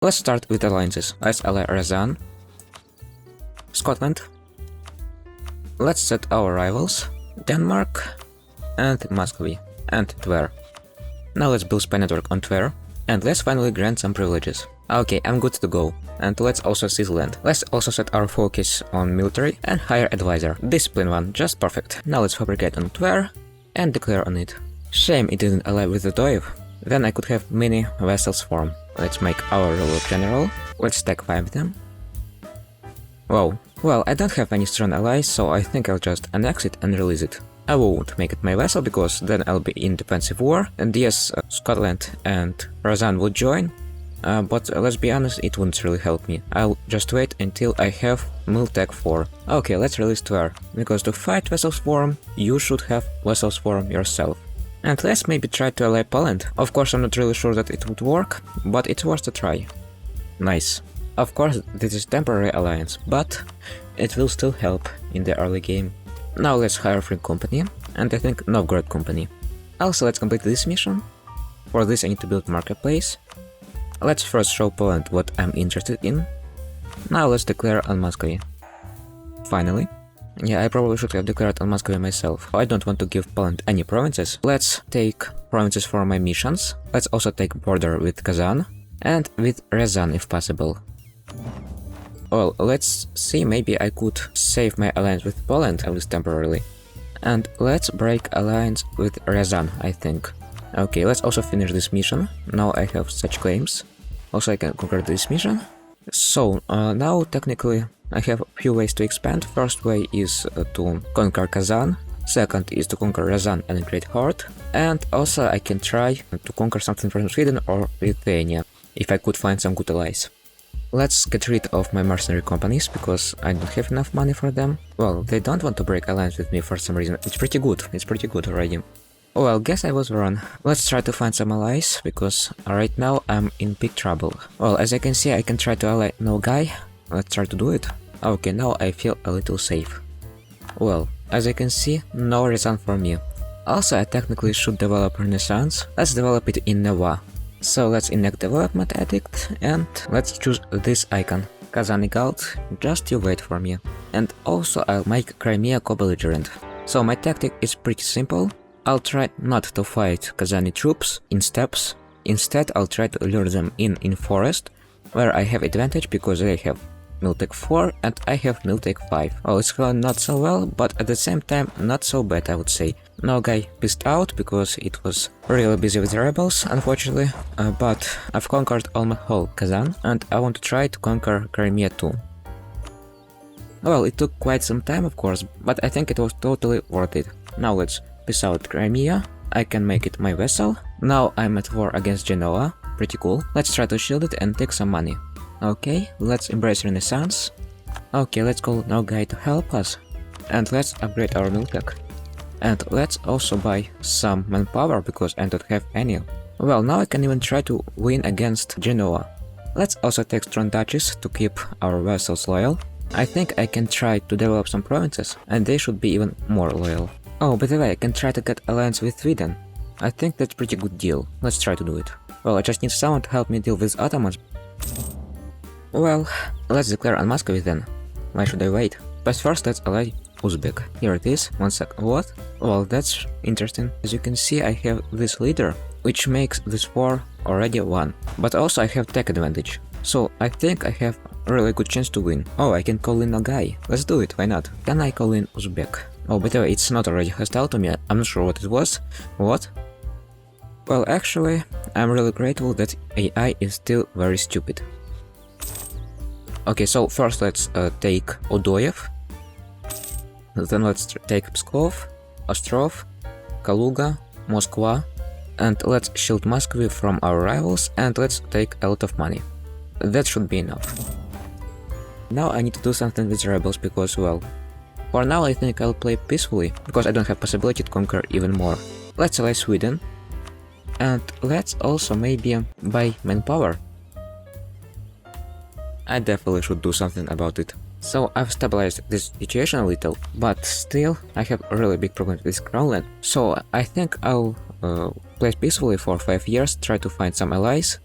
Let's start with alliances. Let's ally Razan, Scotland. Let's set our rivals, Denmark, and Muscovy, and Tver. Now let's build spy network on Tver, and let's finally grant some privileges. Okay, I'm good to go. And let's also seize land. Let's also set our focus on military and hire advisor. Discipline one, just perfect. Now let's fabricate on Tver and declare on it. Shame it didn't ally with the Doev. Then I could have many vassals form. Let's make our ruler general. Let's stack 5 of them. Wow. Well, I don't have any strong allies, so I think I'll just annex it and release it. I won't make it my vassal because then I'll be in defensive war, and yes, Scotland and Razan would join, but let's be honest, it wouldn't really help me. I'll just wait until I have Miltech 4. Okay, let's release Tver, because to fight vassals form, you should have vassals form yourself. And let's maybe try to ally Poland. Of course, I'm not really sure that it would work, but it's worth a try. Nice. Of course, this is temporary alliance, but it will still help in the early game. Now let's hire Free Company, and I think Novgorod Company. Also, let's complete this mission. For this I need to build marketplace. Let's first show Poland what I'm interested in. Now let's declare on Muscovy. Finally. Yeah, I probably should have declared on Muscovy myself. I don't want to give Poland any provinces. Let's take provinces for my missions. Let's also take border with Kazan and with Ryazan if possible. Well, let's see, maybe I could save my alliance with Poland, at least temporarily. And let's break alliance with Ryazan, I think. Okay, let's also finish this mission. Now I have such claims. Also I can conquer this mission. So, now technically I have a few ways to expand. First way is to conquer Kazan. Second is to conquer Ryazan and Great Horde. And also I can try to conquer something from Sweden or Lithuania, if I could find some good allies. Let's get rid of my mercenary companies, because I don't have enough money for them. Well, they don't want to break alliance with me for some reason. It's pretty good already. Well, guess I was wrong. Let's try to find some allies, because right now I'm in big trouble. Well, as I can see, I can try to ally Nogai. Let's try to do it. Okay, now I feel a little safe. Well, as I can see, no reason for me. Also, I technically should develop Renaissance. Let's develop it in Neva. So let's enact Development Edict, and let's choose this icon, Kazan Galt, just you wait for me. And also I'll make Crimea co-belligerent. So my tactic is pretty simple. I'll try not to fight Kazani troops in steppes. Instead I'll try to lure them in forest, where I have advantage because they have Miltech 4 and I have Miltech 5. Oh, it's going not so well, but at the same time not so bad, I would say. Nogai pissed out because it was really busy with the rebels, unfortunately, but I've conquered almost whole Kazan, and I want to try to conquer Crimea too. Well, it took quite some time, of course, but I think it was totally worth it. Now let's piss out Crimea. I can make it my vassal. Now I'm at war against Genoa, pretty cool. Let's try to shield it and take some money. Okay, let's embrace Renaissance. Okay, let's call Nogai to help us. And let's upgrade our Miltech. And let's also buy some manpower, because I don't have any. Well, now I can even try to win against Genoa. Let's also take strong duchies to keep our vassals loyal. I think I can try to develop some provinces, and they should be even more loyal. Oh, by the way, I can try to get alliance with Sweden. I think that's a pretty good deal. Let's try to do it. Well, I just need someone to help me deal with Ottomans. Well, let's declare on Muscovy then. Why should I wait? But first let's ally Uzbek. Here it is. One sec. What? Well, that's interesting. As you can see, I have this leader, which makes this war already won. But also I have tech advantage. So I think I have a really good chance to win. Oh, I can call in Nogai. Let's do it, why not? Can I call in Uzbek? Oh, by the way, it's not already hostile to me. I'm not sure what it was. What? Well, actually, I'm really grateful that AI is still very stupid. Okay, so first let's take Odoyev. Then let's take Pskov, Ostrov, Kaluga, Moskva, and let's shield Muscovy from our rivals, and let's take a lot of money. That should be enough. Now I need to do something with the rebels, because, well, for now I think I'll play peacefully, because I don't have possibility to conquer even more. Let's ally Sweden, and let's also maybe buy manpower. I definitely should do something about it. So I've stabilized this situation a little, but still I have a really big problem with Crownland. So I think I'll play peacefully for 5 years, try to find some allies.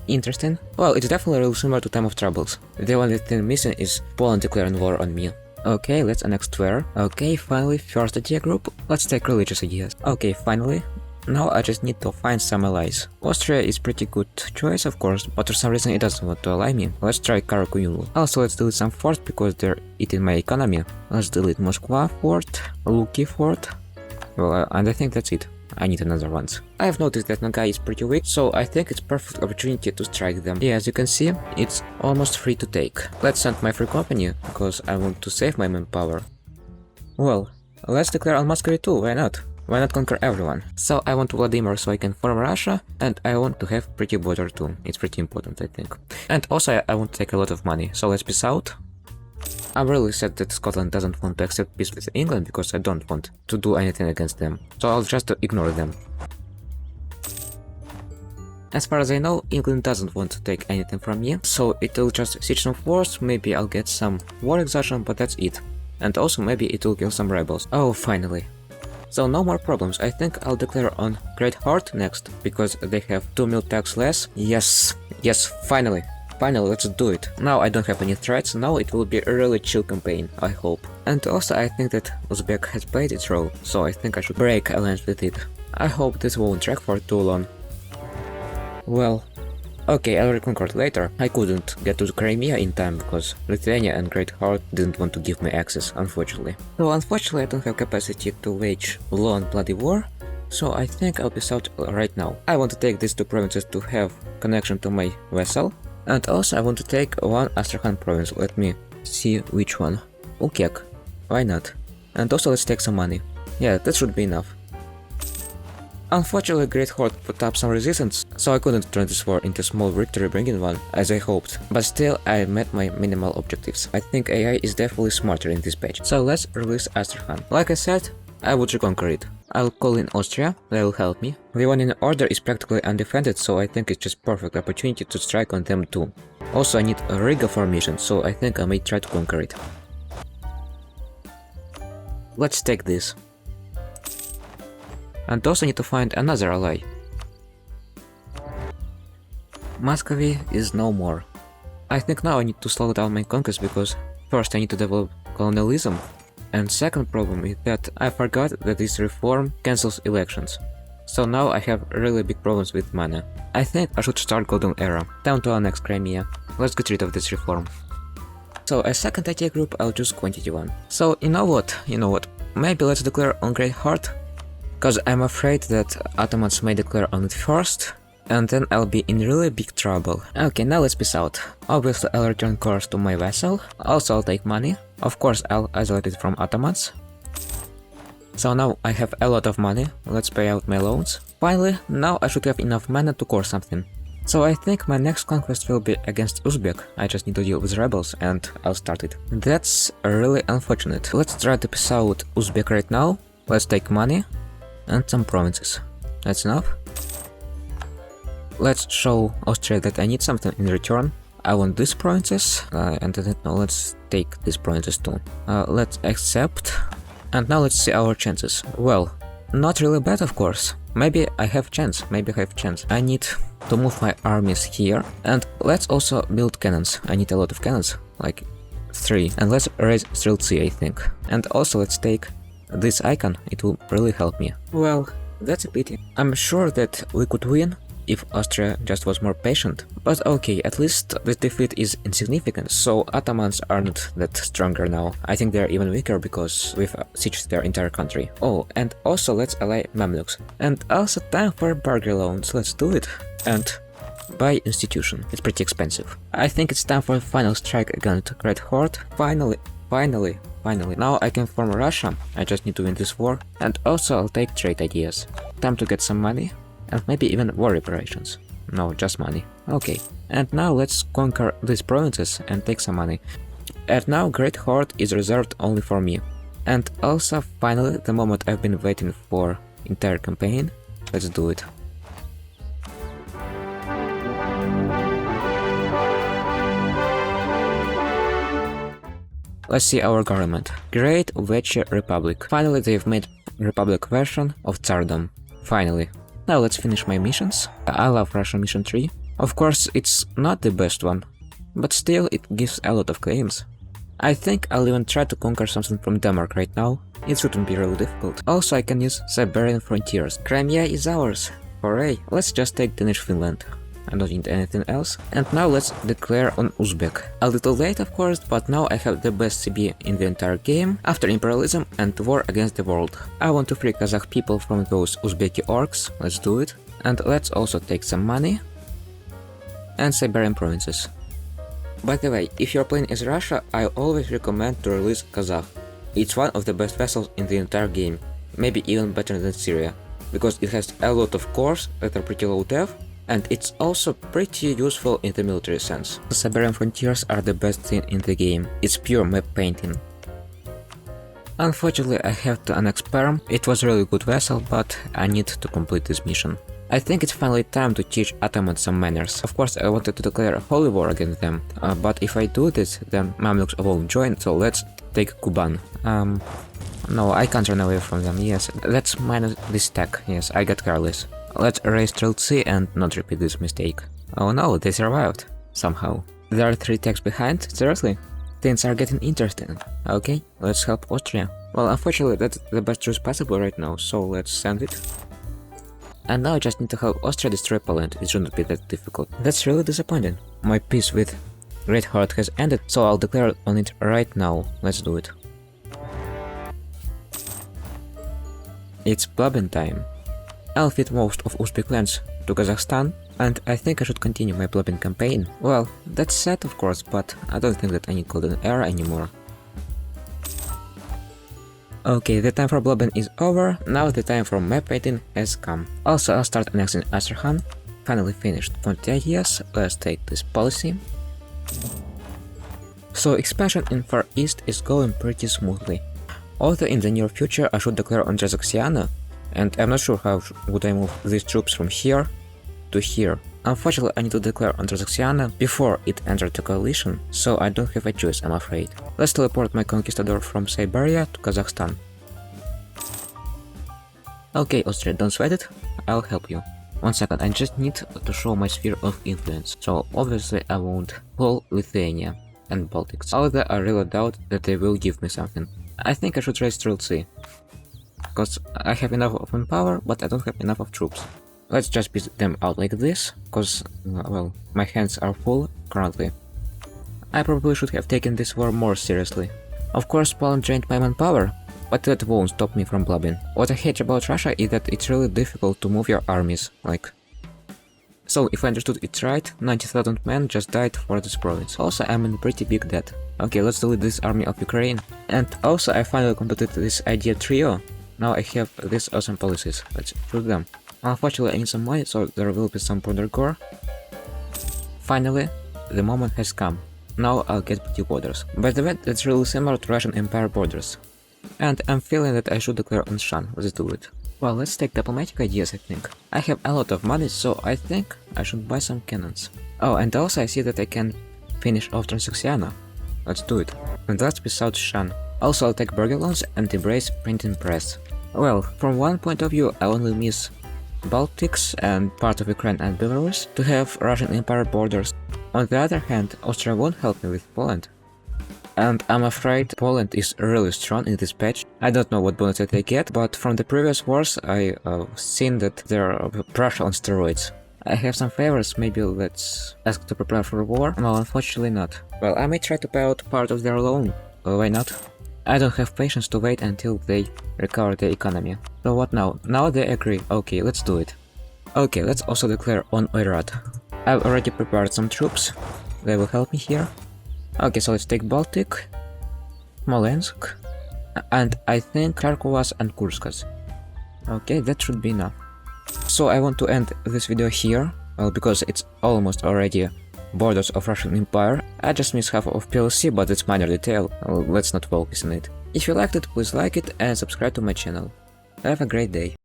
Interesting. Well, it's definitely really similar to Time of Troubles. The only thing missing is Poland declaring war on me. Okay, let's annex Tver. Okay, finally, first idea group. Let's take religious ideas. Okay, finally. Now I just need to find some allies. Austria is pretty good choice, of course, but for some reason it doesn't want to ally me. Let's try Karakuyulu. Also, let's delete some forts because they're eating my economy. Let's delete Moskva fort, Luki fort. Well, and I think that's it. I need another one. I have noticed that Nagai is pretty weak, so I think it's perfect opportunity to strike them. Yeah, as you can see, it's almost free to take. Let's send my free company, because I want to save my manpower. Well, let's declare on Muscovy too, why not? Why not conquer everyone? So I want Vladimir so I can form Russia, and I want to have pretty border too. It's pretty important, I think. And also I want to take a lot of money, so let's peace out. I'm really sad that Scotland doesn't want to accept peace with England because I don't want to do anything against them, so I'll just ignore them. As far as I know, England doesn't want to take anything from me, so it will just siege some forts, maybe I'll get some war exhaustion, but that's it. And also maybe it will kill some rebels. Oh, finally. So no more problems, I think I'll declare on Great Horde next, because they have 2 mil tax less. Yes, finally. Finally, let's do it. Now I don't have any threats, now it will be a really chill campaign, I hope. And also I think that Uzbek has played its role, so I think I should break alliance with it. I hope this won't drag for too long. Well, okay, I'll reconquer later. I couldn't get to Crimea in time because Lithuania and Great Horde didn't want to give me access, unfortunately. So unfortunately I don't have capacity to wage long bloody war, so I think I'll peace out right now. I want to take these 2 provinces to have connection to my vassal. And also I want to take one Astrakhan province, let me see which one. Ukek, why not? And also let's take some money. Yeah, that should be enough. Unfortunately Great Horde put up some resistance, so I couldn't turn this war into a small victory bringing one, as I hoped. But still, I met my minimal objectives. I think AI is definitely smarter in this patch. So let's release Astrakhan. Like I said, I would reconquer it. I'll call in Austria, they will help me. The one in order is practically undefended, so I think it's just perfect opportunity to strike on them too. Also I need a Riga formation, so I think I may try to conquer it. Let's take this. And also need to find another ally. Muscovy is no more. I think now I need to slow down my conquest because first I need to develop colonialism. And second problem is that I forgot that this reform cancels elections. So now I have really big problems with mana. I think I should start Golden Era. Time to annex Crimea. Let's get rid of this reform. So as second idea group I'll choose Quantity 1. So you know what? Maybe let's declare on Great Horde. Cause I'm afraid that Ottomans may declare on it first. And then I'll be in really big trouble. Okay, now let's peace out. Obviously I'll return cores to my vassal. Also I'll take money. Of course I'll isolate it from Ottomans. So now I have a lot of money. Let's pay out my loans. Finally, now I should have enough mana to core something. So I think my next conquest will be against Uzbek. I just need to deal with rebels and I'll start it. That's really unfortunate. Let's try to peace out Uzbek right now. Let's take money and some provinces. That's enough. Let's show Austria that I need something in return. I want these provinces, and I don't know, let's take these provinces too. Let's accept, and now let's see our chances. Well, not really bad of course. Maybe I have chance, I need to move my armies here, and let's also build cannons. I need a lot of cannons, like 3, and let's raise Streltsy I think. And also let's take this icon, it will really help me. Well, that's a pity. I'm sure that we could win if Austria just was more patient. But okay, at least this defeat is insignificant, so Ottomans are not that stronger now. I think they're even weaker because we've sieged their entire country. Oh, and also let's ally Mamluks. And also time for burger loans, let's do it. And buy institution, it's pretty expensive. I think it's time for a final strike against Great Horde. Finally. Now I can form Russia, I just need to win this war. And also I'll take trade ideas. Time to get some money. And maybe even war reparations. No, just money. Okay, and now let's conquer these provinces and take some money. And now Great Horde is reserved only for me. And also, finally, the moment I've been waiting for entire campaign. Let's do it. Let's see our government. Great Veche Republic. Finally, they've made Republic version of Tsardom. Finally. Now let's finish my missions. I love Russian Mission 3. Of course, it's not the best one, but still it gives a lot of claims. I think I'll even try to conquer something from Denmark right now. It shouldn't be really difficult. Also, I can use Siberian frontiers. Crimea is ours! Hooray! Let's just take Danish Finland. I don't need anything else. And now let's declare on Uzbek. A little late, of course, but now I have the best CB in the entire game, after imperialism and war against the world. I want to free Kazakh people from those Uzbeki orcs, let's do it. And let's also take some money. And Siberian provinces. By the way, if you're playing as Russia, I always recommend to release Kazakh. It's one of the best vessels in the entire game, maybe even better than Syria, because it has a lot of cores that are pretty low dev, and it's also pretty useful in the military sense. The Siberian frontiers are the best thing in the game, it's pure map painting. Unfortunately, I have to annex Perm. It was a really good vessel, but I need to complete this mission. I think it's finally time to teach Ottomans some manners. Of course, I wanted to declare a holy war against them, but if I do this, then Mamluks won't join, so let's take Kuban. No, I can't run away from them, yes. Let's minus this stack, yes, I got careless. Let's erase Triltsi and not repeat this mistake. Oh no, they survived. Somehow. There are 3 attacks behind? Seriously? Things are getting interesting. Okay, let's help Austria. Well, unfortunately, that's the best choice possible right now, so let's send it. And now I just need to help Austria destroy Poland, it shouldn't be that difficult. That's really disappointing. My peace with Great Horde has ended, so I'll declare on it right now. Let's do it. It's Blabin time. I'll feed most of Uzbek lands to Kazakhstan, and I think I should continue my Blabin campaign. Well, that's sad of course, but I don't think that I need Golden Era anymore. Okay, the time for Blabin is over, now the time for map painting has come. Also, I'll start annexing Astrakhan. Finally finished 20 ideas, let's take this policy. So expansion in Far East is going pretty smoothly. Although in the near future I should declare on Transoxiana, and I'm not sure how would I move these troops from here to here. Unfortunately, I need to declare on Transoxiana before it entered the coalition, so I don't have a choice, I'm afraid. Let's teleport my conquistador from Siberia to Kazakhstan. Okay, Austria, don't sweat it, I'll help you. 1 second, I just need to show my sphere of influence, so obviously I won't pull Lithuania and Baltics, although I really doubt that they will give me something. I think I should raise Triltsi, because I have enough of manpower, but I don't have enough of troops. Let's just beat them out like this, cause, well, my hands are full currently. I probably should have taken this war more seriously. Of course, Poland drained my manpower, but that won't stop me from blubbing. What I hate about Russia is that it's really difficult to move your armies, like... So, if I understood it right, 90,000 men just died for this province. Also, I'm in pretty big debt. Okay, let's delete this army of Ukraine. And also, I finally completed this idea trio. Now I have these awesome policies, let's shoot them. Unfortunately, I need some money, so there will be some border gore. Finally, the moment has come. Now I'll get pretty borders. By the way, that's really similar to Russian Empire borders. And I'm feeling that I should declare on Shan, let's do it. Well, let's take diplomatic ideas, I think. I have a lot of money, so I think I should buy some cannons. Oh, and also I see that I can finish off Transoxiana. Let's do it. And let's be South Shan. Also, I'll take burger loans and embrace printing press. Well, from one point of view, I only miss Baltics and part of Ukraine and Belarus to have Russian Empire borders. On the other hand, Austria won't help me with Poland. And I'm afraid Poland is really strong in this patch. I don't know what bonuses they get, but from the previous wars I seen that they're Prussia on steroids. I have some favors, maybe let's ask to prepare for war? No, unfortunately not. Well, I may try to pay out part of their loan. Why not? I don't have patience to wait until they recover the economy. So what now? Now they agree. Okay, let's do it. Okay, let's also declare on Oirat. I've already prepared some troops. They will help me here. Okay, so let's take Baltic, Smolensk, and I think Kharkovas and Kurskas. Okay, that should be enough. So I want to end this video here, well, because it's almost already borders of Russian Empire. I just miss half of PLC, but it's minor detail, let's not focus on it. If you liked it, please like it and subscribe to my channel. Have a great day.